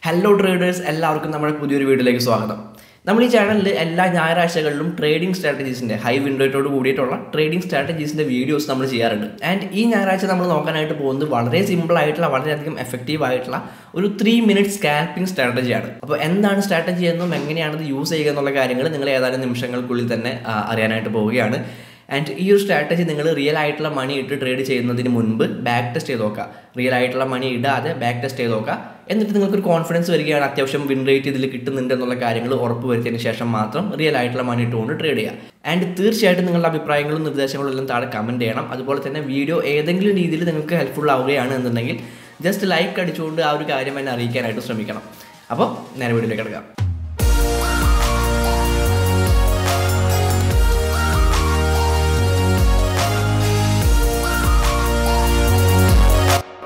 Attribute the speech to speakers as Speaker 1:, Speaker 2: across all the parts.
Speaker 1: Hello traders, എല്ലാവർക്കും നമ്മുടെ പുതിയൊരു വീഡിയോയിലേക്ക് സ്വാഗതം. നമ്മൾ ഈ ചാനലിൽ എല്ലാ ഞായറാഴ്ചകളിലും ട്രേഡിംഗ് സ്ട്രാറ്റജീസിൻ്റെ ഹൈ വിൻഡോയോട് കൂടിയിട്ടുള്ള ട്രേഡിംഗ് സ്ട്രാറ്റജീസിൻ്റെ വീഡിയോസ് നമ്മൾ ചെയ്യാറുണ്ട്. ആൻഡ് ഈ ഞായറാഴ്ച നമ്മൾ നോക്കാനായിട്ട് പോകുന്നത് വളരെ സിമ്പിൾ ആയിട്ടുള്ള, വളരെയധികം എഫക്റ്റീവ് ആയിട്ടുള്ള ഒരു 3 മിനിറ്റ് സ്കാൽപ്പിംഗ് സ്ട്രാറ്റജിയാണ്. അപ്പോൾ എന്താണ് സ്ട്രാറ്റജി എന്നും എങ്ങനെയാണത് യൂസ് ചെയ്യുക എന്നുള്ള കാര്യങ്ങൾ നിങ്ങൾ ഏതാനും നിമിഷങ്ങൾക്കുള്ളിൽ തന്നെ അറിയാനായിട്ട് പോവുകയാണ്. ആൻഡ് ഈ ഒരു സ്ട്രാറ്റജി നിങ്ങൾ റിയൽ ആയിട്ടുള്ള മണി ഇട്ട് ട്രേഡ് ചെയ്യുന്നതിന് മുൻപ് ബാക്ക് ടെസ്റ്റ് ചെയ്ത് നോക്കുക. റിയൽ ആയിട്ടുള്ള മണി ഇടാതെ ബാക്ക് ടെസ്റ്റ് ചെയ്ത് നോക്കുക. എന്നിട്ട് നിങ്ങൾക്കൊരു കോൺഫിഡൻസ് വരികയാണ്, അത്യാവശ്യം വിൻ റേറ്റ് ഇതിൽ കിട്ടുന്നുണ്ട് എന്നുള്ള കാര്യങ്ങൾ ഉറപ്പ് വരുത്തിയതിന് ശേഷം മാത്രം റിയൽ ആയിട്ടുള്ള മണി ഇട്ടുകൊണ്ട് ട്രേഡ് ചെയ്യുക. ആൻഡ് തീർച്ചയായിട്ടും നിങ്ങളുടെ അഭിപ്രായങ്ങളും നിർദ്ദേശങ്ങളും എല്ലാം താഴെ കമൻറ്റ് ചെയ്യണം. അതുപോലെ തന്നെ വീഡിയോ ഏതെങ്കിലും രീതിയിൽ നിങ്ങൾക്ക് ഹെൽപ്ഫുൾ ആവുകയാണ് എന്നുണ്ടെങ്കിൽ ജസ്റ്റ് ലൈക്ക് അടിച്ചുകൊണ്ട് ആ ഒരു കാര്യം എന്നെ അറിയിക്കാനായിട്ട് ശ്രമിക്കണം. അപ്പോൾ നേരെ വീഡിയോയിലേക്ക് കിടക്കാം.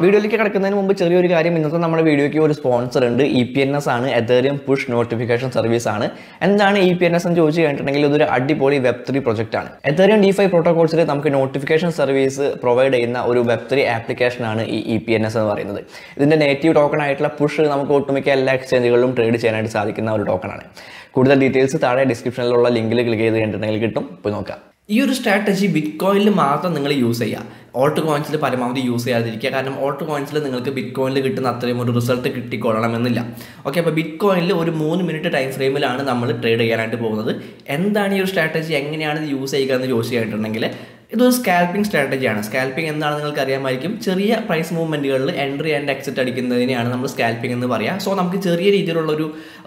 Speaker 1: വീഡിയോയിലേക്ക് കിടക്കുന്നതിന് മുമ്പ് ചെറിയൊരു കാര്യം, ഇന്നത്തെ നമ്മുടെ വീഡിയോയ്ക്ക് ഒരു സ്പോൺസർ ഉണ്ട്. EPNS ആണ്, എതേറിയം പുഷ് നോട്ടിഫിക്കേഷൻ സർവീസ് ആണ്. എന്താണ് EPNS എന്ന് ചോദിച്ചു കഴിഞ്ഞിട്ടുണ്ടെങ്കിൽ ഇതൊരു അടിപൊളി Web3 പ്രൊജക്റ്റ് ആണ്. എതേറിയം DeFi പ്രോട്ടോകോൾസിൽ നമുക്ക് നോട്ടിഫിക്കേഷൻ സർവീസ് പ്രൊവൈഡ് ചെയ്യുന്ന ഒരു Web3 ആപ്ലിക്കേഷനാണ് ഈ EPNS എന്ന് പറയുന്നത്. ഇതിൻ്റെ നേറ്റീവ് ടോക്കൺ ആയിട്ടുള്ള പുഷ് നമുക്ക് ഒട്ടുമിക്ക എല്ലാ എക്സ്ചേഞ്ചുകളിലും ട്രേഡ് ചെയ്യാനായിട്ട് സാധിക്കുന്ന ഒരു ടോക്കണാണ്. കൂടുതൽ ഡീറ്റെയിൽസ് താഴെ ഡിസ്ക്രിപ്ഷനിലുള്ള ലിങ്കിൽ ക്ലിക്ക് ചെയ്ത് കഴിഞ്ഞിട്ടുണ്ടെങ്കിൽ കിട്ടും, പോയി നോക്കാം. ഈ ഒരു സ്ട്രാറ്റജി ബിറ്റ്കോയിനിൽ മാത്രം നിങ്ങൾ യൂസ് ചെയ്യുക. ഓൾട്ട് കോയിൻസിൽ പരമാവധി യൂസ് ചെയ്യാതിരിക്കുക. കാരണം ഓൾട്ട് കോയിൻസിൽ നിങ്ങൾക്ക് ബിറ്റ്കോയിനിൽ കിട്ടുന്ന അത്രയും ഒരു റിസൾട്ട് കിട്ടിക്കൊള്ളണമെന്നില്ല. ഓക്കെ, അപ്പോൾ ബിറ്റ്കോയിനിൽ ഒരു 3 മിനിറ്റ് ടൈം ഫ്രെയിമിലാണ് നമ്മൾ ട്രേഡ് ചെയ്യാനായിട്ട് പോകുന്നത്. എന്താണ് ഈ ഒരു സ്ട്രാറ്റജി, എങ്ങനെയാണ് ഇത് യൂസ് ചെയ്യുക എന്ന് ചോദിച്ചു കഴിഞ്ഞിട്ടുണ്ടെങ്കിൽ ഇതൊരു സ്കാൽപ്പിംഗ് സ്ട്രാറ്റജിയാണ്. സ്കാൽപ്പിംഗ് എന്താണെന്ന് നിങ്ങൾക്ക് അറിയാമായിരിക്കും. ചെറിയ പ്രൈസ് മൂവ്മെൻറ്റുകളിൽ എൻട്രി ആൻഡ് എക്സിറ്റ് അടിക്കുന്നതിനെയാണ് നമ്മൾ സ്കാൽപ്പിംഗ് എന്ന് പറയുക. സോ നമുക്ക് ചെറിയ രീതിയിലുള്ള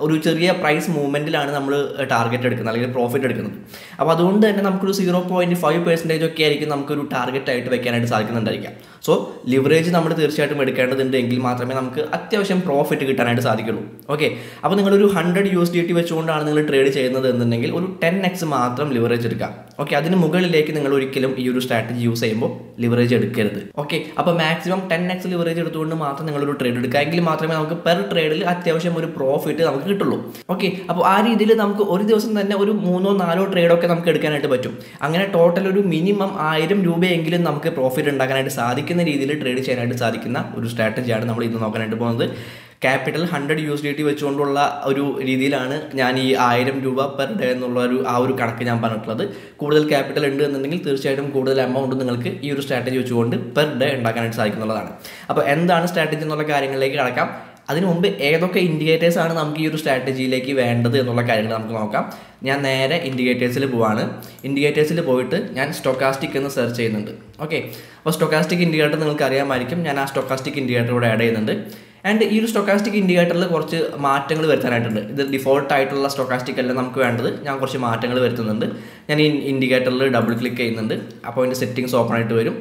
Speaker 1: ഒരു ചെറിയ പ്രൈസ് മൂവ്മെൻറ്റിലാണ് നമ്മൾ ടാർഗറ്റ് എടുക്കുന്നത്, അല്ലെങ്കിൽ പ്രോഫിറ്റ് എടുക്കുന്നത്. അപ്പോൾ അതുകൊണ്ട് തന്നെ നമുക്കൊരു 0.5% ഒക്കെ ആയിരിക്കും നമുക്കൊരു ടാർഗറ്റായിട്ട് വെക്കാനായിട്ട് സാധിക്കുന്നുണ്ടായിരിക്കാം. സോ ലിവറേജ് നമ്മൾ തീർച്ചയായിട്ടും എടുക്കേണ്ടതുണ്ട്, എങ്കിൽ മാത്രമേ നമുക്ക് അത്യാവശ്യം പ്രോഫിറ്റ് കിട്ടാനായിട്ട് സാധിക്കുള്ളൂ. ഓക്കെ, അപ്പോൾ നിങ്ങളൊരു 100 USDT വെച്ചുകൊണ്ടാണ് നിങ്ങൾ ട്രേഡ് ചെയ്യുന്നത് എന്നുണ്ടെങ്കിൽ ഒരു 10x മാത്രം ലിവറേജ് എടുക്കാം. ഓക്കെ, അതിന് മുകളിലേക്ക് നിങ്ങൾ ഒരിക്കലും ഈ ഒരു സ്ട്രാറ്റജി യൂസ് ചെയ്യുമ്പോൾ ലിവറേജ് എടുക്കരുത്. ഓക്കെ, അപ്പോൾ മാക്സിമം 10x ലിവറേജ് എടുത്തുകൊണ്ട് മാത്രം നിങ്ങളൊരു ട്രേഡ് എടുക്കുക, എങ്കിൽ മാത്രമേ നമുക്ക് പെർ ട്രേഡിൽ അത്യാവശ്യം ഒരു പ്രോഫിറ്റ് നമുക്ക് കിട്ടുള്ളൂ. ഓക്കെ, അപ്പോൾ ആ രീതിയിൽ നമുക്ക് ഒരു ദിവസം തന്നെ ഒരു 3-4 ട്രേഡൊക്കെ നമുക്ക് എടുക്കാനായിട്ട് പറ്റും. അങ്ങനെ ടോട്ടൽ ഒരു മിനിമം 1000 രൂപയെങ്കിലും നമുക്ക് പ്രോഫിറ്റ് ഉണ്ടാക്കാനായിട്ട് സാധിക്കുന്ന രീതിയിൽ ട്രേഡ് ചെയ്യാനായിട്ട് സാധിക്കുന്ന ഒരു സ്ട്രാറ്റജിയാണ് നമ്മൾ ഇന്ന് നോക്കാനായിട്ട് പോകുന്നത്. ക്യാപിറ്റൽ 100 USDT വെച്ചുകൊണ്ടുള്ള ഒരു രീതിയിലാണ് ഞാൻ ഈ 1000 രൂപ പെർ ഡേ എന്നുള്ള ആ ഒരു കണക്ക് ഞാൻ പറഞ്ഞിട്ടുള്ളത്. കൂടുതൽ ക്യാപിറ്റൽ ഉണ്ട് എന്നുണ്ടെങ്കിൽ തീർച്ചയായിട്ടും കൂടുതൽ എമൗണ്ട് നിങ്ങൾക്ക് ഈ ഒരു സ്ട്രാറ്റജി വെച്ചുകൊണ്ട് പെർ ഡേ ഉണ്ടാക്കാനായിട്ട് സാധിക്കുന്നുള്ളതാണ്. അപ്പോൾ എന്താണ് സ്ട്രാറ്റജി എന്നുള്ള കാര്യങ്ങളിലേക്ക് കടക്കാം. അതിനു മുമ്പ് ഏതൊക്കെ ഇൻഡിക്കേറ്റേഴ്സാണ് നമുക്ക് ഈ ഒരു സ്ട്രാറ്റജിയിലേക്ക് വേണ്ടത് എന്നുള്ള കാര്യങ്ങൾ നമുക്ക് നോക്കാം. ഞാൻ നേരെ ഇൻഡിക്കേറ്റേഴ്സിൽ പോവാണ്. ഇൻഡിക്കേറ്റേഴ്സിൽ പോയിട്ട് ഞാൻ സ്റ്റൊക്കാസ്റ്റിക് എന്ന് സെർച്ച് ചെയ്യുന്നുണ്ട്. ഓക്കെ, അപ്പോൾ സ്റ്റൊക്കാസ്റ്റിക് ഇൻഡിക്കേറ്റർ നിങ്ങൾക്ക് അറിയാമായിരിക്കും. ഞാൻ ആ സ്റ്റൊക്കാസ്റ്റിക് ഇൻഡിക്കേറ്റർ ഇവിടെ ആഡ് ചെയ്യുന്നുണ്ട്. ആൻഡ് ഈ ഒരു സ്റ്റൊക്കാസ്റ്റിക് ഇൻഡിക്കേറ്ററിൽ കുറച്ച് മാറ്റങ്ങൾ വരുത്താനായിട്ടുണ്ട്. ഇത് ഡിഫോൾട്ട് ആയിട്ടുള്ള സ്റ്റൊക്കാസ്റ്റിക് അല്ല നമുക്ക് വേണ്ടത്. ഞാൻ കുറച്ച് മാറ്റങ്ങൾ വരുത്തുന്നുണ്ട്. ഞാൻ ഈ ഇൻഡിക്കേറ്ററിൽ ഡബിൾ ക്ലിക്ക് ചെയ്യുന്നുണ്ട്. അപ്പോൾ അതിൻ്റെ സെറ്റിംഗ്സ് ഓപ്പൺ ആയിട്ട് വരും.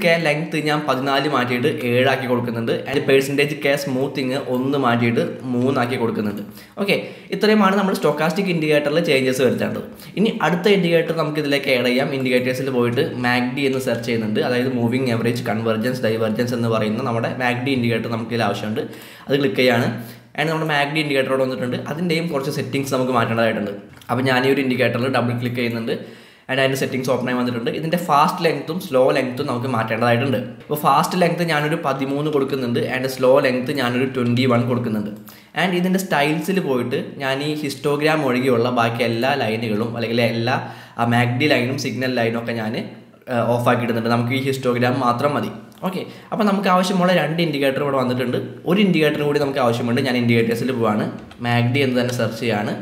Speaker 1: K ലെങ്ത് ഞാൻ 14 മാറ്റിയിട്ട് 7 ആക്കി കൊടുക്കുന്നുണ്ട്. ആൻഡ് K സ്മൂത്തിങ് 1 മാറ്റിയിട്ട് 3 ആക്കി കൊടുക്കുന്നുണ്ട്. ഓക്കെ, ഇത്രയുമാണ് നമ്മൾ സ്റ്റൊക്കാസ്റ്റിക് ഇൻഡിക്കേറ്ററിൽ ചേഞ്ചസ് വരുത്തേണ്ടത്. ഇനി അടുത്ത ഇൻഡിക്കേറ്റർ നമുക്ക് ഇതിലേക്ക് ആഡ് ചെയ്യാം. ഇൻഡിക്കേറ്റേഴ്സിൽ പോയിട്ട് MACD എന്ന് സെർച്ച് ചെയ്യുന്നുണ്ട്. അതായത് മൂവിങ് ആവറേജ് കൺവെർജൻസ് ഡൈവർജൻസ് എന്ന് പറയുന്ന നമ്മുടെ MACD ഇൻഡിക്കേറ്റർ നമുക്ക് ഇതിൽ ആവശ്യമുണ്ട്. അത് ക്ലിക്ക് ചെയ്യാണ്. ആൻഡ് നമ്മുടെ MACD ഇൻഡിക്കേറ്ററോട് വന്നിട്ടുണ്ട്. അതിൻ്റെയും കുറച്ച് സെറ്റിംഗ്സ് നമുക്ക് മാറ്റേണ്ടതായിട്ടുണ്ട്. അപ്പോൾ ഞാൻ ഈ ഒരു ഇൻഡിക്കേറ്ററിൽ ഡബിൾ ക്ലിക്ക് ചെയ്യുന്നുണ്ട്. ആൻഡ് അതിൻ്റെ സെറ്റിംഗ്സ് ഓപ്പൺ ആയി വന്നിട്ടുണ്ട്. ഇതിൻ്റെ ഫാസ്റ്റ് ലെങ്ത്തും സ്ലോ ലെങ്ത്തും നമുക്ക് മാറ്റേണ്ടതായിട്ടുണ്ട്. അപ്പോൾ ഫാസ്റ്റ് ലെങ്ത്ത് ഞാനൊരു 13 കൊടുക്കുന്നുണ്ട്. ആൻഡ് സ്ലോ ലെങ്ത്ത് ഞാനൊരു 21 കൊടുക്കുന്നുണ്ട്. ആൻഡ് ഇതിൻ്റെ സ്റ്റൈൽസിൽ പോയിട്ട് ഞാൻ ഈ ഹിസ്റ്റോഗ്രാം ഒഴികെയുള്ള ബാക്കി എല്ലാ ലൈനുകളും, അല്ലെങ്കിൽ എല്ലാ MACD ലൈനും സിഗ്നൽ ലൈനും ഒക്കെ ഞാൻ ഓഫാക്കി ഇടുന്നുണ്ട്. നമുക്ക് ഈ ഹിസ്റ്റോഗ്രാം മാത്രം മതി. ഓക്കെ, അപ്പോൾ നമുക്ക് ആവശ്യമുള്ള 2 ഇൻഡിക്കേറ്റർ ഇവിടെ വന്നിട്ടുണ്ട്. ഒരു ഇൻഡിക്കേറ്ററും കൂടി നമുക്ക് ആവശ്യമുണ്ട്. ഞാൻ ഇൻഡിക്കേറ്റേഴ്സിൽ പോവാണ്. MACD എന്ന് തന്നെ സെർച്ച് ചെയ്യാണ്.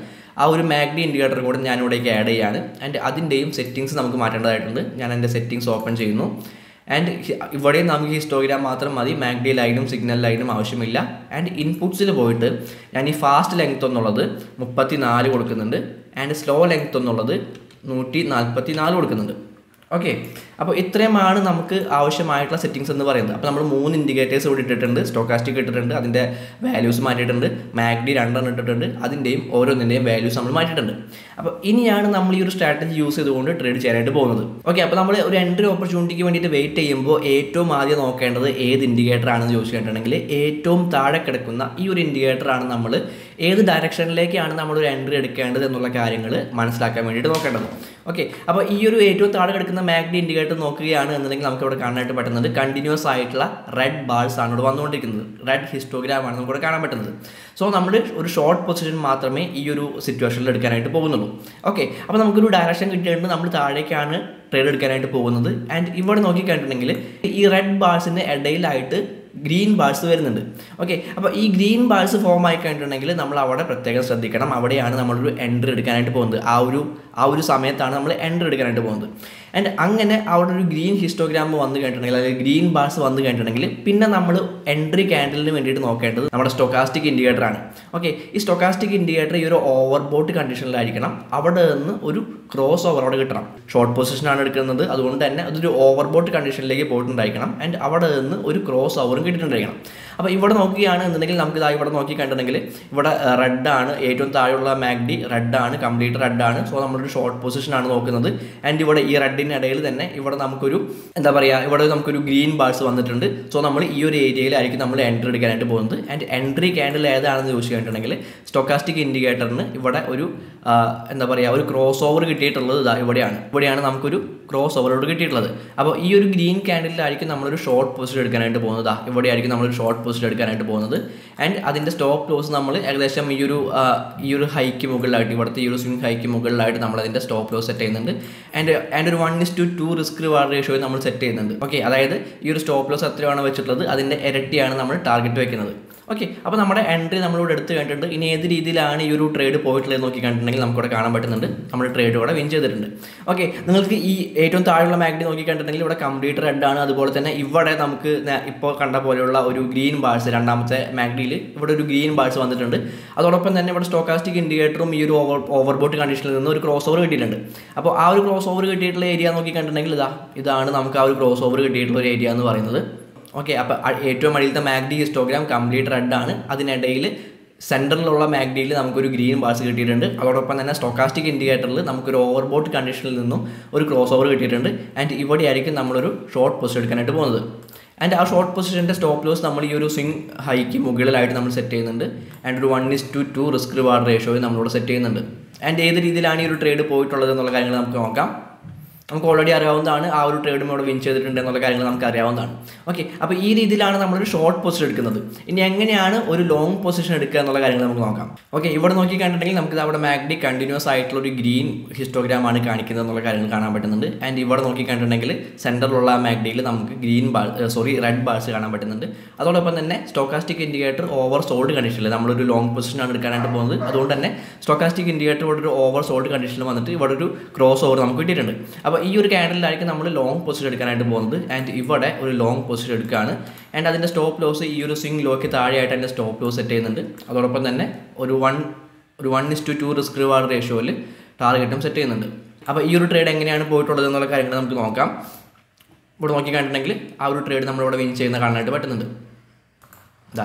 Speaker 1: ആ ഒരു MACD ഇൻഡിക്കേറ്റർ കൂടെ ഞാൻ ഇവിടേക്ക് ആഡ് ചെയ്യാണ്. ആൻഡ് അതിൻ്റെയും സെറ്റിംഗ്സ് നമുക്ക് മാറ്റേണ്ടതായിട്ടുണ്ട്. ഞാൻ എൻ്റെ സെറ്റിംഗ്സ് ഓപ്പൺ ചെയ്യുന്നു. ആൻഡ് ഇവിടെയും നമുക്ക് ഹിസ്റ്റോഗ്രാം മാത്രം മതി. MACD ലൈനും സിഗ്നൽ ലൈനും ആവശ്യമില്ല. ആൻഡ് ഇൻപുട്സിൽ പോയിട്ട് ഞാൻ ഈ ഫാസ്റ്റ് ലെങ്ത് എന്നുള്ളത് 34 കൊടുക്കുന്നുണ്ട്. ആൻഡ് സ്ലോ ലെങ്ത് എന്നുള്ളത് 144 കൊടുക്കുന്നുണ്ട്. ഓക്കെ, അപ്പോൾ ഇത്രയുമാണ് നമുക്ക് ആവശ്യമായിട്ടുള്ള സെറ്റിംഗ്സ് എന്ന് പറയുന്നത്. അപ്പോൾ നമ്മൾ 3 ഇൻഡിക്കേറ്റേഴ്സ് ഇവിടെ ഇട്ടിട്ടുണ്ട്. സ്റ്റോക്കാസ്റ്റിക് ഇട്ടിട്ടുണ്ട്, അതിൻ്റെ വാല്യൂസ് മാറ്റിയിട്ടുണ്ട്. MACD 2 ഇട്ടിട്ടുണ്ട്, അതിൻ്റെയും ഓരോന്നിൻ്റെയും വാല്യൂസ് നമ്മൾ മാറ്റിയിട്ടുണ്ട്. അപ്പോൾ ഇനിയാണ് നമ്മൾ ഈ ഒരു സ്ട്രാറ്റജി യൂസ് ചെയ്തുകൊണ്ട് ട്രേഡ് ചെയ്യാനായിട്ട് പോകുന്നത്. ഓക്കെ, അപ്പോൾ നമ്മൾ ഒരു എൻട്രി ഓപ്പർച്യൂണിറ്റിക്ക് വേണ്ടിയിട്ട് വെയിറ്റ് ചെയ്യുമ്പോൾ ഏറ്റവും ആദ്യം നോക്കേണ്ടത് ഏത് ഇൻഡിക്കേറ്റർ ആണെന്ന് ചോദിച്ചിട്ടുണ്ടെങ്കിൽ ഏറ്റവും താഴെ കിടക്കുന്ന ഈ ഒരു ഇൻഡിക്കേറ്ററാണ് നമ്മൾ ഏത് ഡയറക്ഷനിലേക്കാണ് നമ്മളൊരു എൻട്രി എടുക്കേണ്ടത് എന്നുള്ള കാര്യങ്ങൾ മനസ്സിലാക്കാൻ വേണ്ടിയിട്ട് നോക്കേണ്ടത്. ഓക്കെ, അപ്പോൾ ഈ ഒരു ഏറ്റവും താഴെ കിടക്കുന്ന MACD ഇൻഡിക്കേറ്റർ ആയിട്ട് നോക്കുകയാണ് എന്നുണ്ടെങ്കിൽ നമുക്ക് ഇവിടെ കാണാനായിട്ട് പറ്റുന്നത് കണ്ടിന്യൂസ് ആയിട്ടുള്ള റെഡ് ബാൾസ് ആണ് ഇവിടെ വന്നുകൊണ്ടിരിക്കുന്നത്. റെഡ് ഹിസ്റ്റോഗ്രാം ആണ് നമുക്ക് ഇവിടെ കാണാൻ പറ്റുന്നത്. സോ നമ്മൾ ഒരു ഷോർട്ട് പൊസിഷൻ മാത്രമേ ഈ ഒരു സിറ്റുവേഷനിൽ എടുക്കാനായിട്ട് പോകുന്നുള്ളൂ. ഓക്കെ, അപ്പോൾ നമുക്കൊരു ഡയറക്ഷൻ കിട്ടിയിട്ട് നമ്മൾ താഴേക്കാണ് ട്രേഡ് എടുക്കാനായിട്ട് പോകുന്നത്. ആൻഡ് ഇവിടെ നോക്കിക്കണ്ടിട്ടുണ്ടെങ്കിൽ ഈ റെഡ് ബാൾസിൻ്റെ ഇടയിലായിട്ട് ഗ്രീൻ ബാൾസ് വരുന്നുണ്ട്. ഓക്കെ, അപ്പോൾ ഈ ഗ്രീൻ ബാൾസ് ഫോം ആയി കഴിഞ്ഞിട്ടുണ്ടെങ്കിൽ നമ്മൾ അവിടെ പ്രത്യേകം ശ്രദ്ധിക്കണം. അവിടെയാണ് നമ്മളൊരു എൻട്രി എടുക്കാനായിട്ട് പോകുന്നത്. ആ ഒരു സമയത്താണ് നമ്മൾ എൻട്രി എടുക്കാനായിട്ട് പോകുന്നത്. ആൻഡ് അങ്ങനെ അവിടെ ഒരു ഗ്രീൻ ഹിസ്റ്റോഗ്രാം വന്നു കഴിഞ്ഞിട്ടുണ്ടെങ്കിൽ അല്ലെങ്കിൽ ഗ്രീൻ ബാൾസ് വന്നു കഴിഞ്ഞിട്ടുണ്ടെങ്കിൽ പിന്നെ നമ്മൾ എൻട്രി ക്യാൻഡലിന് വേണ്ടിയിട്ട് നോക്കേണ്ടത് നമ്മുടെ സ്റ്റൊക്കാസ്റ്റിക് ഇൻഡിക്കേറ്റർ ആണ്. ഓക്കെ, ഈ സ്റ്റൊക്കാസ്റ്റിക് ഇൻഡിക്കേറ്റർ ഈ ഒരു ഓവർബോട്ട് കണ്ടീഷനിലായിരിക്കണം. അവിടെ നിന്ന് ഒരു ക്രോസ് ഓവർ അവിടെ കിട്ടണം. ഷോർട്ട് പൊസിഷനാണ് എടുക്കുന്നത്, അതുകൊണ്ട് തന്നെ അതൊരു ഓവർബോട്ട് കണ്ടീഷനിലേക്ക് പോയിട്ടുണ്ടായിരിക്കണം. ആൻഡ് അവിടെ നിന്ന് ഒരു ക്രോസ് ഓവറും കിട്ടിയിട്ടുണ്ടായിരിക്കണം. അപ്പോൾ ഇവിടെ നോക്കുകയാണ് എന്നുണ്ടെങ്കിൽ നമുക്ക് ഇതാ ഇവിടെ നോക്കി കണ്ടിട്ടുണ്ടെങ്കിൽ ഇവിടെ റെഡാണ്, ഏറ്റവും താഴെയുള്ള മാഗ്ഡി റെഡാണ്, കംപ്ലീറ്റ് റെഡാണ്. സോ നമ്മളൊരു ഷോർട്ട് പൊസിഷനാണ് നോക്കുന്നത്. ആൻഡ് ഇവിടെ ഈ റെഡിനിടയിൽ തന്നെ ഇവിടെ നമുക്കൊരു എന്താ പറയുക, ഇവിടെ നമുക്കൊരു ഗ്രീൻ ബാൾസ് വന്നിട്ടുണ്ട്. സോ നമ്മൾ ഈ ഒരു ഏരിയയിലായിരിക്കും നമ്മൾ എൻട്രി എടുക്കാനായിട്ട് പോകുന്നത്. ആൻഡ് എൻട്രി ക്യാൻഡിൽ ഏതാണെന്ന് ചോദിച്ചു കഴിഞ്ഞിട്ടുണ്ടെങ്കിൽ സ്റ്റൊക്കാസ്റ്റിക് ഇൻഡിക്കേറ്ററിന് ഇവിടെ ഒരു എന്താ പറയുക ഒരു ക്രോസ് ഓവർ കിട്ടിയിട്ടുള്ളത് ഇതാ ഇവിടെയാണ് നമുക്കൊരു ക്രോസ് ഓവറോട് കിട്ടിയിട്ടുള്ളത്. അപ്പോൾ ഈ ഒരു ഗ്രീൻ ക്യാൻഡിലായിരിക്കും നമ്മളൊരു ഷോർട്ട് പൊസിഷൻ എടുക്കാനായിട്ട് പോകുന്നത്. ഇവിടെയായിരിക്കും നമ്മളൊരു ഷോർട്ട് പൊസിഷൻ എടുക്കാനായിട്ട് പോകുന്നത്. ആൻഡ് അതിൻ്റെ സ്റ്റോപ്പ് ലോസ് നമ്മൾ ഏകദേശം ഈ ഒരു ഹൈക്ക് മുകളിലായിട്ട്, ഇവിടുത്തെ ഈ ഒരു സ്വിംഗ് ഹൈക്ക് മുകളിലായിട്ട് നമ്മൾ അതിൻ്റെ സ്റ്റോപ്പ് ലോസ് സെറ്റ് ചെയ്യുന്നുണ്ട്. ആൻഡ് ഒരു 1:2 റിസ്ക് റിവാർഡ് റേഷ്യോ നമ്മൾ സെറ്റ് ചെയ്യുന്നുണ്ട്. ഓക്കെ, അതായത് ഈ ഒരു സ്റ്റോപ്പ് ലോസ് എത്രയാണ് വെച്ചിട്ടുള്ളത് അതിൻ്റെ ഇരട്ടിയാണ് നമ്മൾ ടാർഗറ്റ് വെക്കുന്നത്. ഓക്കെ, അപ്പോൾ നമ്മുടെ എൻട്രി നമ്മളിവിടെ എടുത്ത് കണ്ടിട്ടുണ്ട്. ഇനി ഏത് രീതിയിലാണ് ഈ ഒരു ട്രേഡ് പോയിട്ടുള്ളത് നോക്കി കണ്ടിട്ടുണ്ടെങ്കിൽ നമുക്കിവിടെ കാണാൻ പറ്റുന്നുണ്ട്. നമ്മുടെ ട്രേഡ് ഇവിടെ വിൻ ചെയ്തിട്ടുണ്ട്. ഓക്കെ, നിങ്ങൾക്ക് ഈ ഏറ്റവും താഴെയുള്ള മാഗ്ഡി നോക്കി കണ്ടിട്ടുണ്ടെങ്കിൽ ഇവിടെ കംപ്ലീറ്റ് റെഡ് ആണ്. അതുപോലെ തന്നെ ഇവിടെ നമുക്ക് ഇപ്പോൾ കണ്ട പോലെയുള്ള ഒരു ഗ്രീൻ ബാൾസ്, രണ്ടാമത്തെ മാഗ്ഡിയിൽ ഇവിടെ ഒരു ഗ്രീൻ ബാൾസ് വന്നിട്ടുണ്ട്. അതോടൊപ്പം തന്നെ ഇവിടെ സ്റ്റോക്കാസ്റ്റിക് ഇൻഡിക്കേറ്ററും ഈ ഒരു ഓവർബോട്ട് കണ്ടീഷനിൽ നിന്ന് ഒരു ക്രോസ് ഓവർ കിട്ടിയിട്ടുണ്ട്. അപ്പോൾ ആ ഒരു ക്രോസ് ഓവർ കിട്ടിയിട്ടുള്ള ഏരിയ നോക്കി കണ്ടിട്ടുണ്ടെങ്കിൽ ഇതാണ് നമുക്ക് ആ ഒരു ക്രോസ് ഓവർ കിട്ടിയിട്ടുള്ള ഒരു ഏരിയ എന്ന് പറയുന്നത്. ഓക്കെ, അപ്പോൾ ഏറ്റവും അടിയിലത്തെ മാഗ്ഡി ഹിസ്റ്റോഗ്രാം കംപ്ലീറ്റ് റെഡ് ആണ്. അതിനിടയിൽ സെൻറ്ററിലുള്ള മാഗ്ഡിയിൽ നമുക്കൊരു ഗ്രീൻ ബാൾസ് കിട്ടിയിട്ടുണ്ട്. അതോടൊപ്പം തന്നെ സ്റ്റൊക്കാസ്റ്റിക് ഇൻഡിക്കേറ്ററിൽ നമുക്കൊരു ഓവർബോട്ട് കണ്ടീഷനിൽ നിന്നും ഒരു ക്രോസ് ഓവർ കിട്ടിയിട്ടുണ്ട്. ആൻഡ് ഇവിടെയായിരിക്കും നമ്മളൊരു ഷോർട്ട് പൊസിഷൻ എടുക്കാനായിട്ട് പോകുന്നത്. ആൻഡ് ആ ഷോർട്ട് പൊസിഷൻ്റെ സ്റ്റോപ്പ് ലോസ് നമ്മൾ ഈ ഒരു സ്വിംഗ് ഹൈക്ക് മുകളിലായിട്ട് നമ്മൾ സെറ്റ് ചെയ്യുന്നുണ്ട്. ആൻഡ് ഒരു 1:2 റിസ്ക് റിവാർഡ് റേഷ്യോയിൽ നമ്മളിവിടെ സെറ്റ് ചെയ്യുന്നുണ്ട്. ആൻഡ് ഏത് രീതിയിലാണ് ഈ ഒരു ട്രേഡ് പോയിട്ടുള്ളത് എന്നുള്ള കാര്യങ്ങൾ നമുക്ക് നോക്കാം. നമുക്ക് ഓൾറെഡി അറിയാവുന്നതാണ്, ആ ഒരു ട്രേഡും ഇവിടെ വിൻ ചെയ്തിട്ടുണ്ട് എന്നുള്ള കാര്യങ്ങൾ നമുക്ക് അറിയാവുന്നതാണ്. ഓക്കെ, അപ്പോൾ ഈ രീതിയിലാണ് നമ്മളൊരു ഷോർട്ട് പൊസിഷൻ എടുക്കുന്നത്. ഇനി എങ്ങനെയാണ് ഒരു ലോങ് പൊസിഷൻ എടുക്കുക എന്നുള്ള കാര്യങ്ങൾ നമുക്ക് നോക്കാം. ഓക്കെ, ഇവിടെ നോക്കി കണ്ടിട്ടുണ്ടെങ്കിൽ നമുക്ക് അവിടെ മാഗ്ഡി കണ്ടിന്യൂസ് ആയിട്ടുള്ള ഒരു ഗ്രീൻ ഹിസ്റ്റോഗ്രാം ആണ് കാണിക്കുന്നത് എന്നുള്ള കാര്യങ്ങൾ കാണാൻ പറ്റുന്നുണ്ട്. ആൻഡ് ഇവിടെ നോക്കി കണ്ടിട്ടുണ്ടെങ്കിൽ സെൻറ്ററിലുള്ള മാഗ്ഡിയിൽ നമുക്ക് റെഡ് ബാൾസ് കാണാൻ പറ്റുന്നുണ്ട്. അതോടൊപ്പം തന്നെ സ്റ്റോക്കാസ്റ്റിക് ഇൻഡിക്കേറ്റർ ഓവർ സോൾഡ് കണ്ടീഷനിൽ നമ്മളൊരു ലോങ് പൊസിഷനാണ് എടുക്കാനായിട്ട് പോകുന്നത്. അതുകൊണ്ട് തന്നെ സ്റ്റോക്കാസ്റ്റിക് ഇൻഡിക്കേറ്റർ ഇവിടെ ഒരു ഓവർ സോൾഡ് കണ്ടീഷനിൽ വന്നിട്ട് ഇവിടെ ഒരു ക്രോസ് ഓവർ നമുക്ക് കിട്ടിയിട്ടുണ്ട്. അപ്പോൾ ഈ ഒരു ക്യാൻഡലിലായിരിക്കും നമ്മൾ ലോങ് പൊസിഷൻ എടുക്കാനായിട്ട് പോകുന്നത്. ആൻഡ് ഇവിടെ ഒരു ലോങ് പൊസിഷൻ എടുക്കുകയാണ്. ആൻഡ് അതിൻ്റെ സ്റ്റോപ്പ് ലോസ് ഈ ഒരു സ്വിംഗ് ലോക്ക് താഴെയായിട്ട് അതിൻ്റെ സ്റ്റോപ്പ് ലോസ് സെറ്റ് ചെയ്യുന്നുണ്ട്. അതോടൊപ്പം തന്നെ ഒരു 1:2 റിസ്ക് റിവാർഡ് റേഷ്യോയിൽ ടാർഗറ്റും സെറ്റ് ചെയ്യുന്നുണ്ട്. അപ്പോൾ ഈ ഒരു ട്രേഡ് എങ്ങനെയാണ് പോയിട്ടുള്ളത് എന്നുള്ള കാര്യങ്ങൾ നമുക്ക് നോക്കാം. ഇവിടെ നോക്കി കണ്ടിട്ടുണ്ടെങ്കിൽ ആ ഒരു ട്രേഡ് നമ്മളിവിടെ വിൻ ചെയ്യുന്ന കാണാനായിട്ട് പറ്റുന്നുണ്ട്.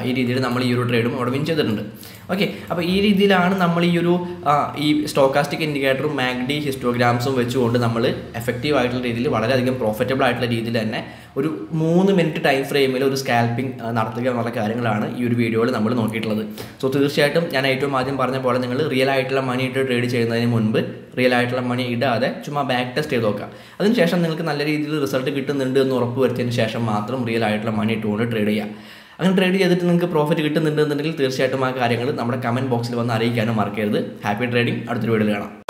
Speaker 1: ഈ രീതിയിൽ നമ്മൾ ഈ ഒരു ട്രേഡും അവിടെ വിൻ ചെയ്തിട്ടുണ്ട്. ഓക്കെ, അപ്പോൾ ഈ രീതിയിലാണ് നമ്മൾ ഈ സ്റ്റോക്കാസ്റ്റിക് ഇൻഡിക്കേറ്ററും മാഗ്ഡി ഹിസ്റ്റോഗ്രാംസും വെച്ചുകൊണ്ട് നമ്മൾ എഫക്റ്റീവ് ആയിട്ടുള്ള രീതിയിൽ വളരെയധികം പ്രോഫിറ്റബിൾ ആയിട്ടുള്ള രീതിയിൽ തന്നെ ഒരു 3 മിനിറ്റ് ടൈം ഫ്രെയിമിൽ ഒരു സ്കാൽപ്പിംഗ് നടത്തുക എന്നുള്ള കാര്യങ്ങളാണ് ഈ ഒരു വീഡിയോയിൽ നമ്മൾ നോക്കിയിട്ടുള്ളത്. സോ തീർച്ചയായിട്ടും ഞാൻ ഏറ്റവും ആദ്യം പറഞ്ഞ പോലെ നിങ്ങൾ റിയൽ ആയിട്ടുള്ള മണി ഇട്ട് ട്രേഡ് ചെയ്യുന്നതിന് മുൻപ് റിയൽ ആയിട്ടുള്ള മണി ഇടാതെ ചുമ്മാ ബാക്ക് ടെസ്റ്റ് ചെയ്ത് നോക്കുക. അതിനുശേഷം നിങ്ങൾക്ക് നല്ല രീതിയിൽ റിസൾട്ട് കിട്ടുന്നുണ്ട് എന്ന് ഉറപ്പ് വരുത്തിയതിന് ശേഷം മാത്രം റിയൽ ആയിട്ടുള്ള മണി ഇട്ടുകൊണ്ട് ട്രേഡ് ചെയ്യുക. അങ്ങനെ ട്രേഡ് ചെയ്തിട്ട് നിങ്ങൾക്ക് പ്രോഫിറ്റ് കിട്ടുന്നുണ്ടെന്നുണ്ടെങ്കിൽ തീർച്ചയായിട്ടും ആ കാര്യങ്ങൾ നമ്മുടെ കമൻറ്റ് ബോക്സിൽ വന്ന് അറിയിക്കാനും മറക്കരുത്. Happy trading. അടുത്തൊരു വീഡിയോയിൽ കാണാം.